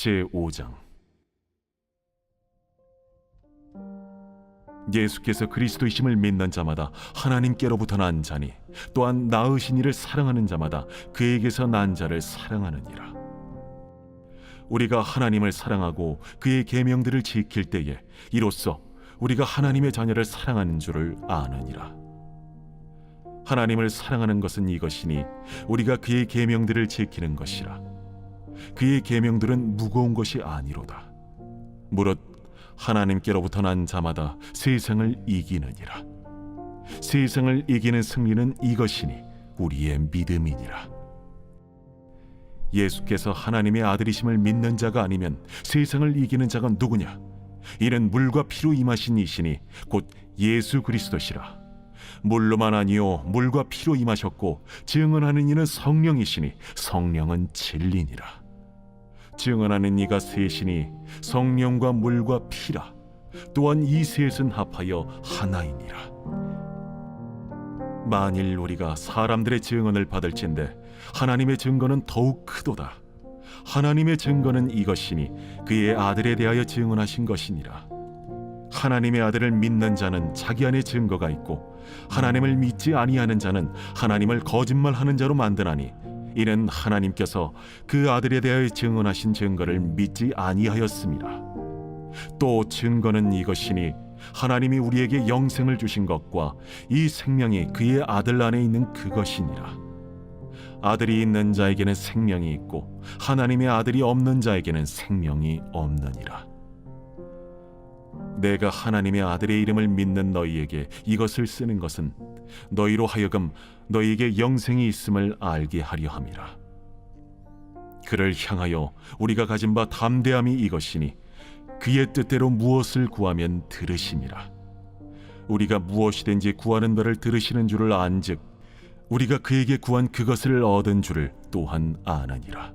제5장. 예수께서 그리스도이심을 믿는 자마다 하나님께로부터 난 자니 또한 낳으신 이를 사랑하는 자마다 그에게서 난 자를 사랑하느니라. 우리가 하나님을 사랑하고 그의 계명들을 지킬 때에 이로써 우리가 하나님의 자녀를 사랑하는 줄을 아느니라. 하나님을 사랑하는 것은 이것이니 우리가 그의 계명들을 지키는 것이라. 그의 계명들은 무거운 것이 아니로다. 무릇 하나님께로부터 난 자마다 세상을 이기느니라. 세상을 이기는 승리는 이것이니 우리의 믿음이니라. 예수께서 하나님의 아들이심을 믿는 자가 아니면 세상을 이기는 자가 누구냐? 이는 물과 피로 임하신 이시니 곧 예수 그리스도시라. 물로만 아니요 물과 피로 임하셨고 증언하는 이는 성령이시니 성령은 진리니라. 증언하는 이가 셋이니 성령과 물과 피라. 또한 이 셋은 합하여 하나이니라. 만일 우리가 사람들의 증언을 받을진대 하나님의 증거는 더욱 크도다. 하나님의 증거는 이것이니 그의 아들에 대하여 증언하신 것이니라. 하나님의 아들을 믿는 자는 자기 안에 증거가 있고 하나님을 믿지 아니하는 자는 하나님을 거짓말하는 자로 만드나니 이는 하나님께서 그 아들에 대하여 증언하신 증거를 믿지 아니하였습니다. 또 증거는 이것이니 하나님이 우리에게 영생을 주신 것과 이 생명이 그의 아들 안에 있는 그것이니라. 아들이 있는 자에게는 생명이 있고 하나님의 아들이 없는 자에게는 생명이 없느니라. 내가 하나님의 아들의 이름을 믿는 너희에게 이것을 쓰는 것은 너희로 하여금 너희에게 영생이 있음을 알게 하려 함이라. 그를 향하여 우리가 가진 바 담대함이 이것이니 그의 뜻대로 무엇을 구하면 들으심이라. 우리가 무엇이든지 구하는 바를 들으시는 줄을 안즉 우리가 그에게 구한 그것을 얻은 줄을 또한 아느니라.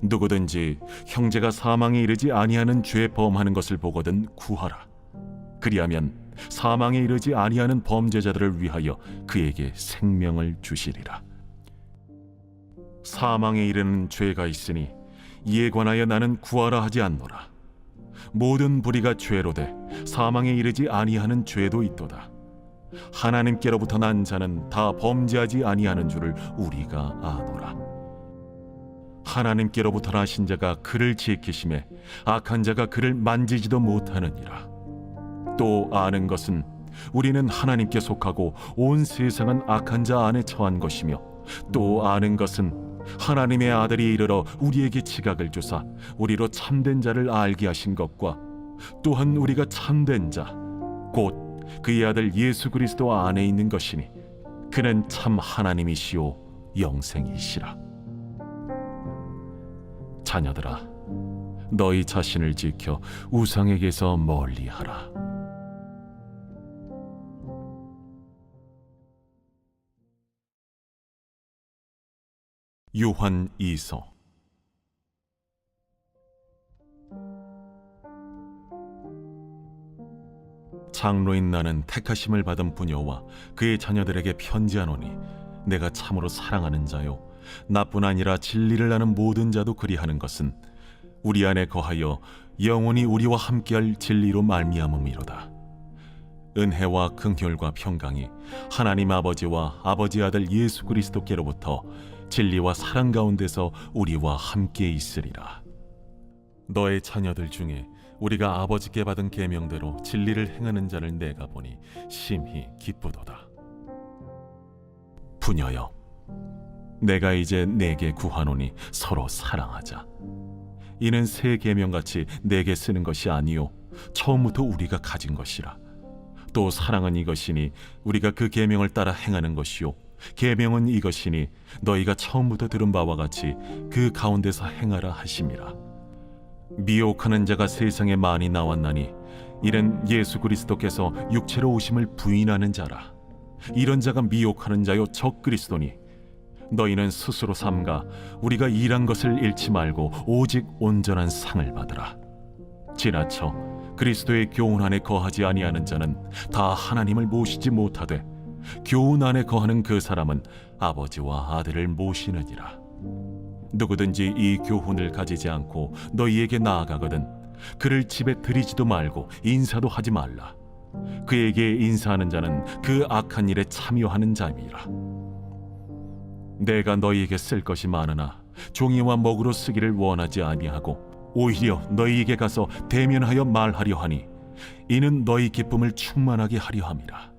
누구든지 형제가 사망에 이르지 아니하는 죄 범하는 것을 보거든 구하라. 그리하면 사망에 이르지 아니하는 범죄자들을 위하여 그에게 생명을 주시리라. 사망에 이르는 죄가 있으니 이에 관하여 나는 구하라 하지 않노라. 모든 불의가 죄로되 사망에 이르지 아니하는 죄도 있도다. 하나님께로부터 난 자는 다 범죄하지 아니하는 줄을 우리가 아노라. 하나님께로부터 나신 자가 그를 지키심에 악한 자가 그를 만지지도 못하느니라. 또 아는 것은 우리는 하나님께 속하고 온 세상은 악한 자 안에 처한 것이며 또 아는 것은 하나님의 아들이 이르러 우리에게 지각을 주사 우리로 참된 자를 알게 하신 것과 또한 우리가 참된 자 곧 그의 아들 예수 그리스도 안에 있는 것이니 그는 참 하나님이시오 영생이시라. 자녀들아, 너희 자신을 지켜 우상에게서 멀리하라. 요한 2서. 장로인 나는 택하심을 받은 부녀와 그의 자녀들에게 편지하노니 내가 참으로 사랑하는 자요 나뿐 아니라 진리를 아는 모든 자도 그리하는 것은 우리 안에 거하여 영원히 우리와 함께할 진리로 말미암음이로다. 은혜와 긍휼과 평강이 하나님 아버지와 아버지 아들 예수 그리스도께로부터 진리와 사랑 가운데서 우리와 함께 있으리라. 너의 자녀들 중에 우리가 아버지께 받은 계명대로 진리를 행하는 자를 내가 보니 심히 기쁘도다. 부녀여, 내가 이제 내게 구하노니 서로 사랑하자. 이는 새 계명같이 내게 쓰는 것이 아니요 처음부터 우리가 가진 것이라. 또 사랑은 이것이니 우리가 그 계명을 따라 행하는 것이요 계명은 이것이니 너희가 처음부터 들은 바와 같이 그 가운데서 행하라 하심이라. 미혹하는 자가 세상에 많이 나왔나니 이는 예수 그리스도께서 육체로 오심을 부인하는 자라. 이런 자가 미혹하는 자요 적 그리스도니 너희는 스스로 삼가 우리가 일한 것을 잃지 말고 오직 온전한 상을 받으라. 지나쳐 그리스도의 교훈 안에 거하지 아니하는 자는 다 하나님을 모시지 못하되 교훈 안에 거하는 그 사람은 아버지와 아들을 모시느니라. 누구든지 이 교훈을 가지지 않고 너희에게 나아가거든 그를 집에 들이지도 말고 인사도 하지 말라. 그에게 인사하는 자는 그 악한 일에 참여하는 자임이라. 내가 너희에게 쓸 것이 많으나 종이와 먹으로 쓰기를 원하지 아니하고 오히려 너희에게 가서 대면하여 말하려 하니 이는 너희 기쁨을 충만하게 하려 함이라.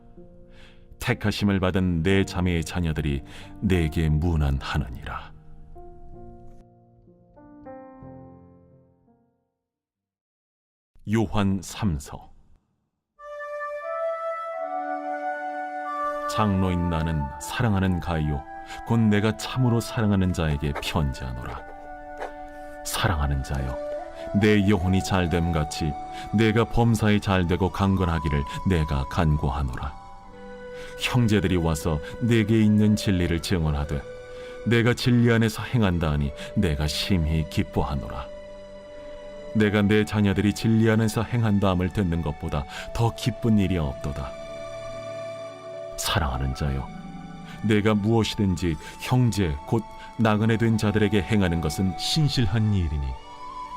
택하심을 받은 내 자매의 자녀들이 내게 문안하느니라. 요한 3서. 장로인 나는 사랑하는 가이오 곧 내가 참으로 사랑하는 자에게 편지하노라. 사랑하는 자여, 내 영혼이 잘됨 같이 내가 범사에 잘되고 강건하기를 내가 간구하노라. 형제들이 와서 내게 있는 진리를 증언하되 내가 진리 안에서 행한다 하니 내가 심히 기뻐하노라. 내가 내 자녀들이 진리 안에서 행한다함을 듣는 것보다 더 기쁜 일이 없도다. 사랑하는 자여, 내가 무엇이든지 형제 곧 나그네 된 자들에게 행하는 것은 신실한 일이니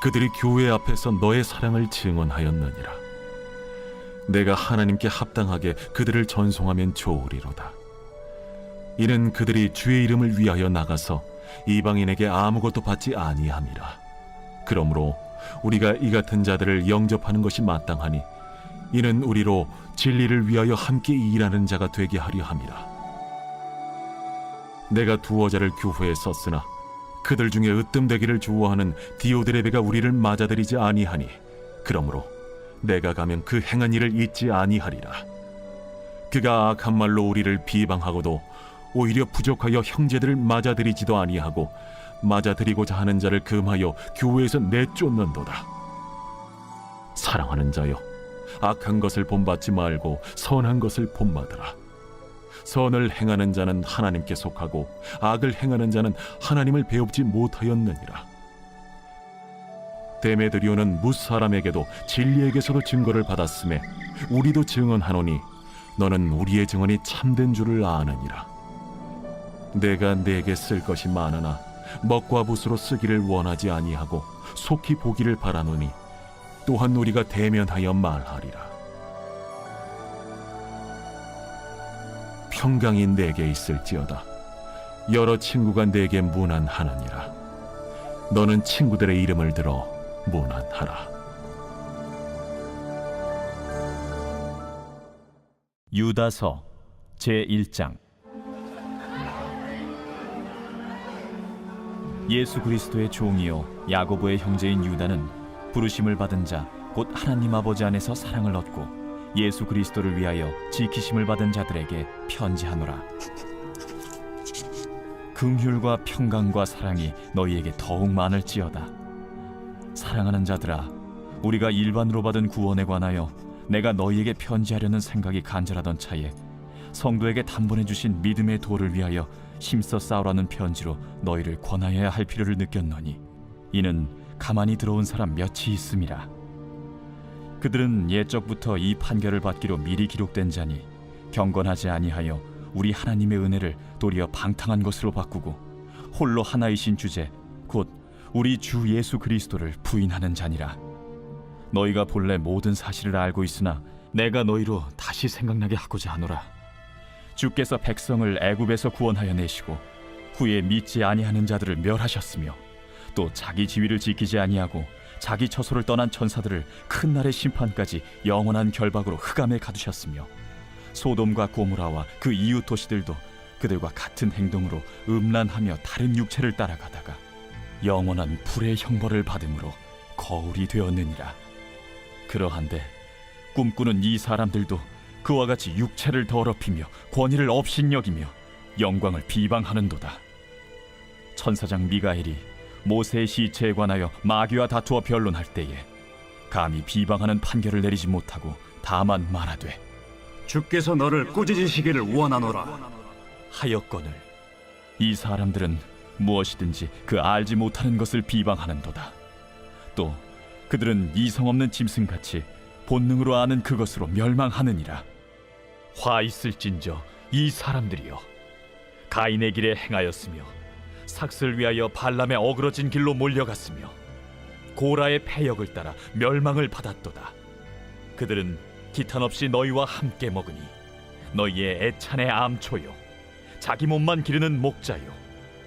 그들이 교회 앞에서 너의 사랑을 증언하였느니라. 내가 하나님께 합당하게 그들을 전송하면 좋으리로다. 이는 그들이 주의 이름을 위하여 나가서 이방인에게 아무것도 받지 아니함이라. 그러므로 우리가 이 같은 자들을 영접하는 것이 마땅하니 이는 우리로 진리를 위하여 함께 일하는 자가 되게 하려 함이라. 내가 두어 자를 교회에 썼으나 그들 중에 으뜸되기를 좋아하는 디오드레베가 우리를 맞아들이지 아니하니 그러므로 내가 가면 그 행한 일을 잊지 아니하리라. 그가 악한 말로 우리를 비방하고도 오히려 부족하여 형제들을 맞아들이지도 아니하고 맞아들이고자 하는 자를 금하여 교회에서 내쫓는도다. 사랑하는 자여, 악한 것을 본받지 말고 선한 것을 본받으라. 선을 행하는 자는 하나님께 속하고 악을 행하는 자는 하나님을 배웁지 못하였느니라. 데메드리오는 무사람에게도 진리에게서도 증거를 받았음에 우리도 증언하노니 너는 우리의 증언이 참된 줄을 아느니라. 내가 네게 쓸 것이 많으나 먹과 붓으로 쓰기를 원하지 아니하고 속히 보기를 바라노니 또한 우리가 대면하여 말하리라. 평강이 내게 있을지어다. 여러 친구가 내게 문안하느니라. 너는 친구들의 이름을 들어 문안하라. 유다서 제1장. 예수 그리스도의 종이요 야고보의 형제인 유다는 부르심을 받은 자 곧 하나님 아버지 안에서 사랑을 얻고 예수 그리스도를 위하여 지키심을 받은 자들에게 편지하노라. 긍휼과 평강과 사랑이 너희에게 더욱 많을지어다. 사랑하는 자들아, 우리가 일반으로 받은 구원에 관하여 내가 너희에게 편지하려는 생각이 간절하던 차에 성도에게 단번에 주신 믿음의 도를 위하여 힘써 싸우라는 편지로 너희를 권하여야 할 필요를 느꼈노니 이는 가만히 들어온 사람 몇이 있음이라. 그들은 옛적부터 이 판결을 받기로 미리 기록된 자니 경건하지 아니하여 우리 하나님의 은혜를 도리어 방탕한 것으로 바꾸고 홀로 하나이신 주제 곧 우리 주 예수 그리스도를 부인하는 자니라. 너희가 본래 모든 사실을 알고 있으나 내가 너희로 다시 생각나게 하고자 하노라. 주께서 백성을 애굽에서 구원하여 내시고 후에 믿지 아니하는 자들을 멸하셨으며 또 자기 지위를 지키지 아니하고 자기 처소를 떠난 천사들을 큰 날의 심판까지 영원한 결박으로 흑암에 가두셨으며 소돔과 고모라와 그 이웃 도시들도 그들과 같은 행동으로 음란하며 다른 육체를 따라가다가 영원한 불의 형벌을 받음으로 거울이 되었느니라. 그러한데 꿈꾸는 이 사람들도 그와 같이 육체를 더럽히며 권위를 업신여기며 영광을 비방하는도다. 천사장 미가엘이 모세의 시체에 관하여 마귀와 다투어 변론할 때에 감히 비방하는 판결을 내리지 못하고 다만 말하되 주께서 너를 꾸짖으시기를 원하노라 하였거늘 이 사람들은 무엇이든지 그 알지 못하는 것을 비방하는도다. 또 그들은 이성 없는 짐승같이 본능으로 아는 그것으로 멸망하느니라. 화 있을진저 이 사람들이여, 가인의 길에 행하였으며 삭슬 위하여 발람의 어그러진 길로 몰려갔으며 고라의 패역을 따라 멸망을 받았도다. 그들은 기탄 없이 너희와 함께 먹으니 너희의 애찬의 암초요 자기 몸만 기르는 목자요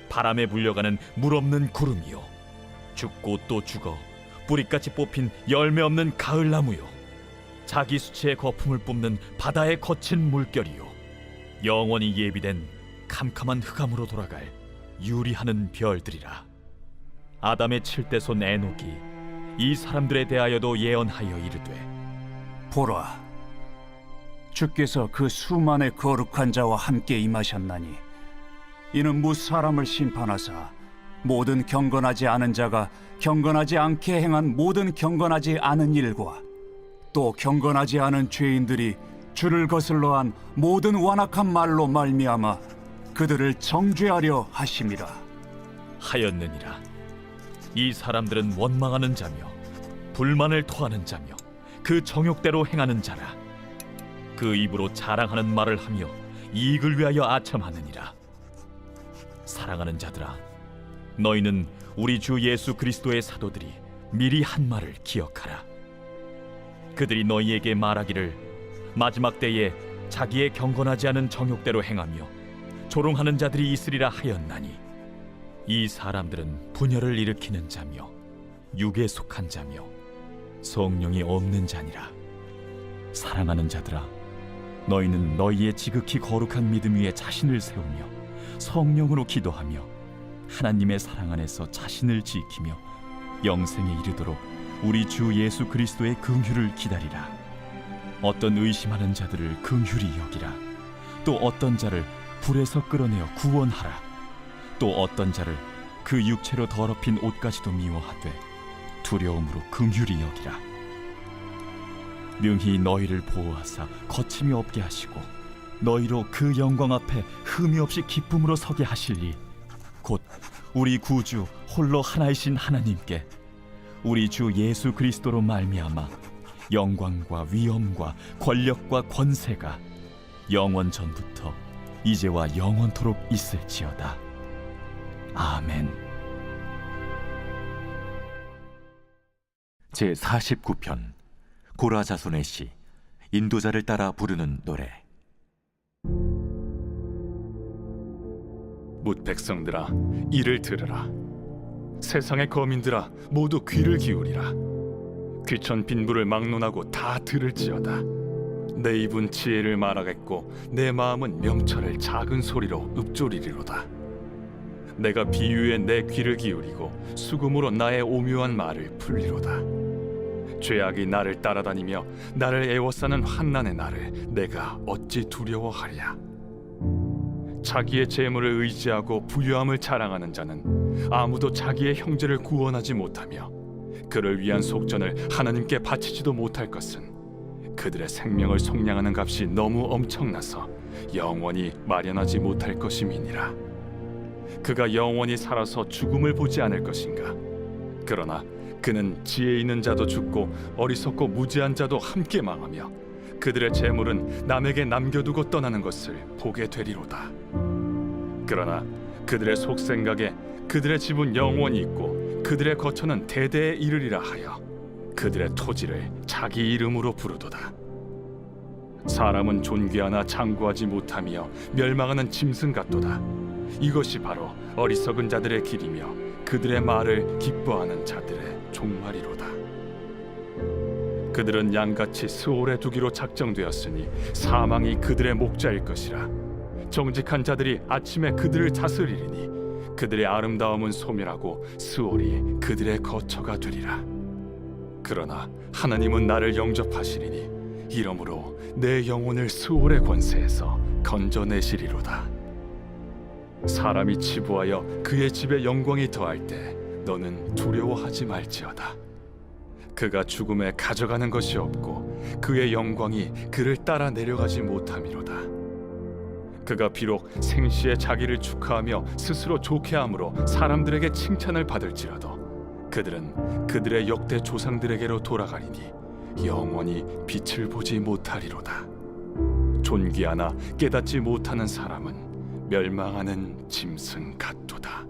바람에 불려가는 물 없는 구름이요 죽고 또 죽어 뿌리같이 뽑힌 열매 없는 가을나무요 자기 수치의 거품을 뿜는 바다의 거친 물결이요 영원히 예비된 캄캄한 흑암으로 돌아갈 유리하는 별들이라. 아담의 7대손 에녹이 이 사람들에 대하여도 예언하여 이르되 보라, 주께서 그 수만의 거룩한 자와 함께 임하셨나니 이는 무사람을 심판하사 모든 경건하지 않은 자가 경건하지 않게 행한 모든 경건하지 않은 일과 또 경건하지 않은 죄인들이 주를 거슬러 한 모든 완악한 말로 말미암아 그들을 정죄하려 하심이라 하였느니라. 이 사람들은 원망하는 자며 불만을 토하는 자며 그 정욕대로 행하는 자라. 그 입으로 자랑하는 말을 하며 이익을 위하여 아첨하느니라. 사랑하는 자들아, 너희는 우리 주 예수 그리스도의 사도들이 미리 한 말을 기억하라. 그들이 너희에게 말하기를 마지막 때에 자기의 경건하지 않은 정욕대로 행하며 조롱하는 자들이 있으리라 하였나니 이 사람들은 분열을 일으키는 자며 육에 속한 자며 성령이 없는 자니라. 사랑하는 자들아, 너희는 너희의 지극히 거룩한 믿음 위에 자신을 세우며 성령으로 기도하며 하나님의 사랑 안에서 자신을 지키며 영생에 이르도록 우리 주 예수 그리스도의 긍휼을 기다리라. 어떤 의심하는 자들을 긍휼히 여기라. 또 어떤 자를 불에서 끌어내어 구원하라. 또 어떤 자를 그 육체로 더럽힌 옷까지도 미워하되 두려움으로 긍휼히 여기라. 능히 너희를 보호하사 거침이 없게 하시고 너희로 그 영광 앞에 흠이 없이 기쁨으로 서게 하실리 곧 우리 구주 홀로 하나이신 하나님께 우리 주 예수 그리스도로 말미암아 영광과 위엄과 권력과 권세가 영원 전부터 이제와 영원토록 있을지어다. 아멘. 제 49편 고라 자손의 시 인도자를 따라 부르는 노래. 뭇 백성들아, 이를 들으라. 세상의 거민들아, 모두 귀를 기울이라. 귀천 빈부를 막론하고 다 들을지어다. 내 입은 지혜를 말하겠고 내 마음은 명철을 작은 소리로 읊조리리로다. 내가 비유에 내 귀를 기울이고 수금으로 나의 오묘한 말을 풀리로다. 죄악이 나를 따라다니며 나를 애워싸는 환난의 날을 내가 어찌 두려워하랴. 자기의 재물을 의지하고 부유함을 자랑하는 자는 아무도 자기의 형제를 구원하지 못하며 그를 위한 속전을 하나님께 바치지도 못할 것은 그들의 생명을 속량하는 값이 너무 엄청나서 영원히 마련하지 못할 것임이니라. 그가 영원히 살아서 죽음을 보지 않을 것인가. 그러나 그는 지혜 있는 자도 죽고 어리석고 무지한 자도 함께 망하며 그들의 재물은 남에게 남겨두고 떠나는 것을 보게 되리로다. 그러나 그들의 속생각에 그들의 집은 영원히 있고 그들의 거처는 대대에 이르리라 하여 그들의 토지를 자기 이름으로 부르도다. 사람은 존귀하나 장구하지 못하며 멸망하는 짐승 같도다. 이것이 바로 어리석은 자들의 길이며 그들의 말을 기뻐하는 자들의 종말이로다. 그들은 양같이 스올에 두기로 작정되었으니 사망이 그들의 목자일 것이라. 정직한 자들이 아침에 그들을 다스리리니 그들의 아름다움은 소멸하고 스올이 그들의 거처가 되리라. 그러나 하나님은 나를 영접하시리니 이러므로 내 영혼을 스올의 권세에서 건져내시리로다. 사람이 치부하여 그의 집에 영광이 더할 때 너는 두려워하지 말지어다. 그가 죽음에 가져가는 것이 없고 그의 영광이 그를 따라 내려가지 못함이로다. 그가 비록 생시에 자기를 축하하며 스스로 좋게함으로 사람들에게 칭찬을 받을지라도 그들은 그들의 역대 조상들에게로 돌아가리니 영원히 빛을 보지 못하리로다. 존귀하나 깨닫지 못하는 사람은 멸망하는 짐승 같도다.